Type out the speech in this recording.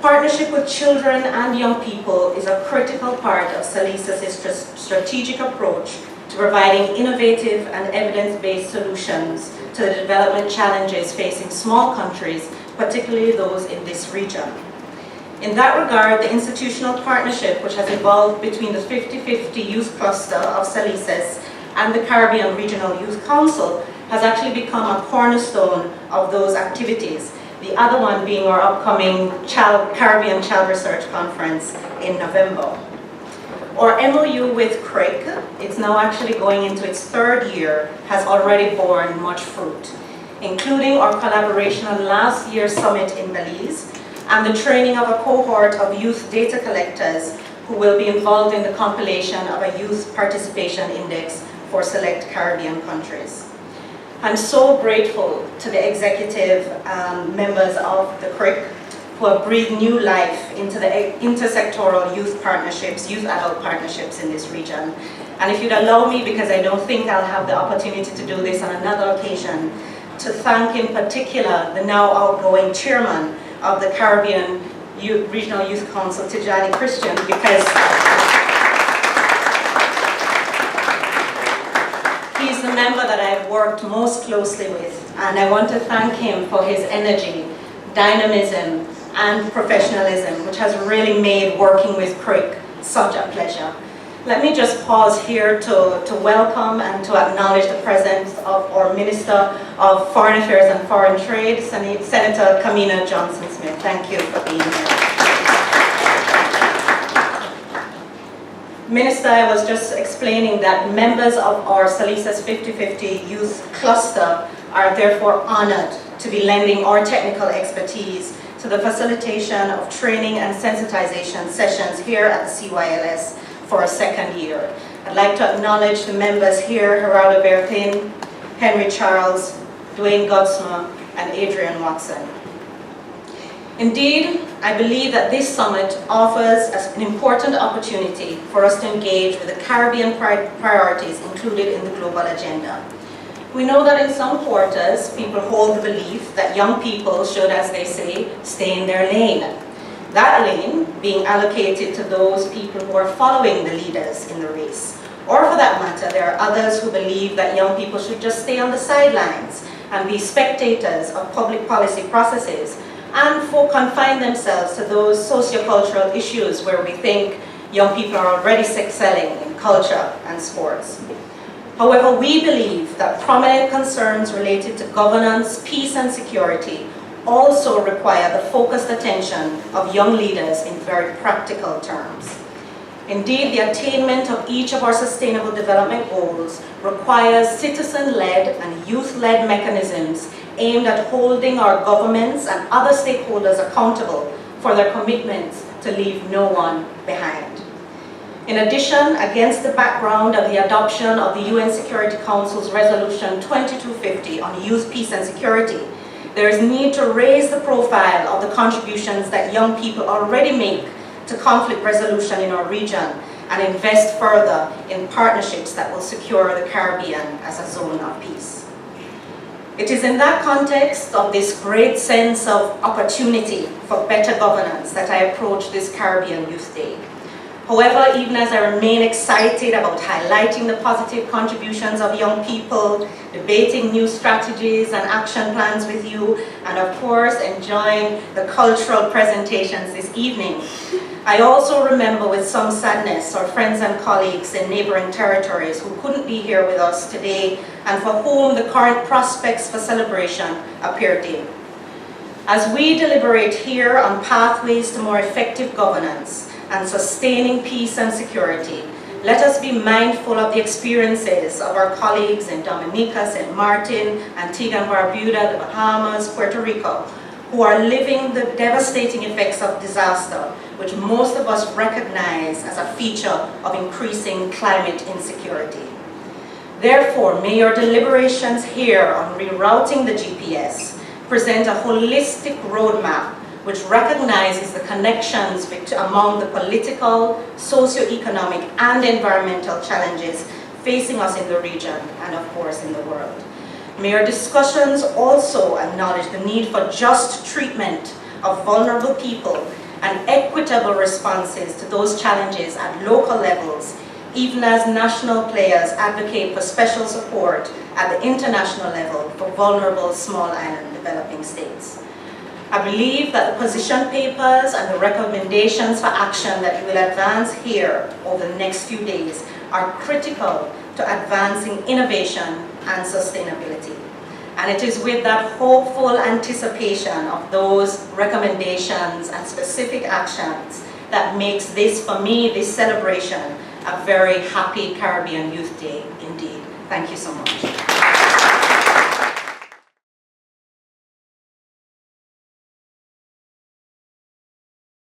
Partnership with children and young people is a critical part of SALISES' strategic approach to providing innovative and evidence-based solutions to the development challenges facing small countries, particularly those in this region. In that regard, the institutional partnership, which has evolved between the 50/50 Youth Cluster of SALISES and the Caribbean Regional Youth Council, has actually become a cornerstone of those activities, the other one being our upcoming Caribbean Child Research Conference in November. Our MOU with CRIC, it's now actually going into its 3rd year, has already borne much fruit, including our collaboration on last year's summit in Belize and the training of a cohort of youth data collectors who will be involved in the compilation of a youth participation index for select Caribbean countries. I'm so grateful to the executive members of the CRIC who have breathed new life into the intersectoral youth partnerships, youth adult partnerships in this region. And if you'd allow me, because I don't think I'll have the opportunity to do this on another occasion, to thank in particular the now outgoing chairman of the Caribbean Regional Youth Council, Jelanie, because he's the member that I've worked most closely with, and I want to thank him for his energy, dynamism, and professionalism, which has really made working with CRIC such a pleasure. Let me just pause here to welcome and to acknowledge the presence of our Minister of Foreign Affairs and Foreign Trade, Senator Kamina Johnson-Smith. Thank you for being here. Minister, I was just explaining that members of our SALISES 50/50 Youth Cluster are therefore honored to be lending our technical expertise to the facilitation of training and sensitization sessions here at the CYLS for a 2nd year. I'd like to acknowledge the members here, Gerardo Bertin, Henry Charles, Dwayne Godsma, and Adrian Watson. Indeed, I believe that this summit offers an important opportunity for us to engage with the Caribbean priorities included in the global agenda. We know that in some quarters, people hold the belief that young people should, as they say, stay in their lane. That lane being allocated to those people who are following the leaders in the race. Or for that matter, there are others who believe that young people should just stay on the sidelines and be spectators of public policy processes and confine themselves to those sociocultural issues where we think young people are already excelling in culture and sports. However, we believe that prominent concerns related to governance, peace, and security also require the focused attention of young leaders in very practical terms. Indeed, the attainment of each of our sustainable development goals requires citizen-led and youth-led mechanisms aimed at holding our governments and other stakeholders accountable for their commitments to leave no one behind. In addition, against the background of the adoption of the UN Security Council's Resolution 2250 on youth, peace, and security, there is need to raise the profile of the contributions that young people already make to conflict resolution in our region and invest further in partnerships that will secure the Caribbean as a zone of peace. It is in that context of this great sense of opportunity for better governance that I approach this Caribbean Youth Day. However, even as I remain excited about highlighting the positive contributions of young people, debating new strategies and action plans with you, and of course enjoying the cultural presentations this evening, I also remember with some sadness our friends and colleagues in neighboring territories who couldn't be here with us today and for whom the current prospects for celebration appear dim. As we deliberate here on pathways to more effective governance and sustaining peace and security, let us be mindful of the experiences of our colleagues in Dominica, St. Martin, Antigua and Barbuda, the Bahamas, Puerto Rico, who are living the devastating effects of disaster, which most of us recognize as a feature of increasing climate insecurity. Therefore, may your deliberations here on rerouting the GPS present a holistic roadmap which recognizes the connections among the political, socio-economic, and environmental challenges facing us in the region and, of course, in the world. May our discussions also acknowledge the need for just treatment of vulnerable people and equitable responses to those challenges at local levels, even as national players advocate for special support at the international level for vulnerable small island developing states. I believe that the position papers and the recommendations for action that you will advance here over the next few days are critical to advancing innovation and sustainability. And it is with that hopeful anticipation of those recommendations and specific actions that makes this, for me, this celebration a very happy Caribbean Youth Day indeed. Thank you so much.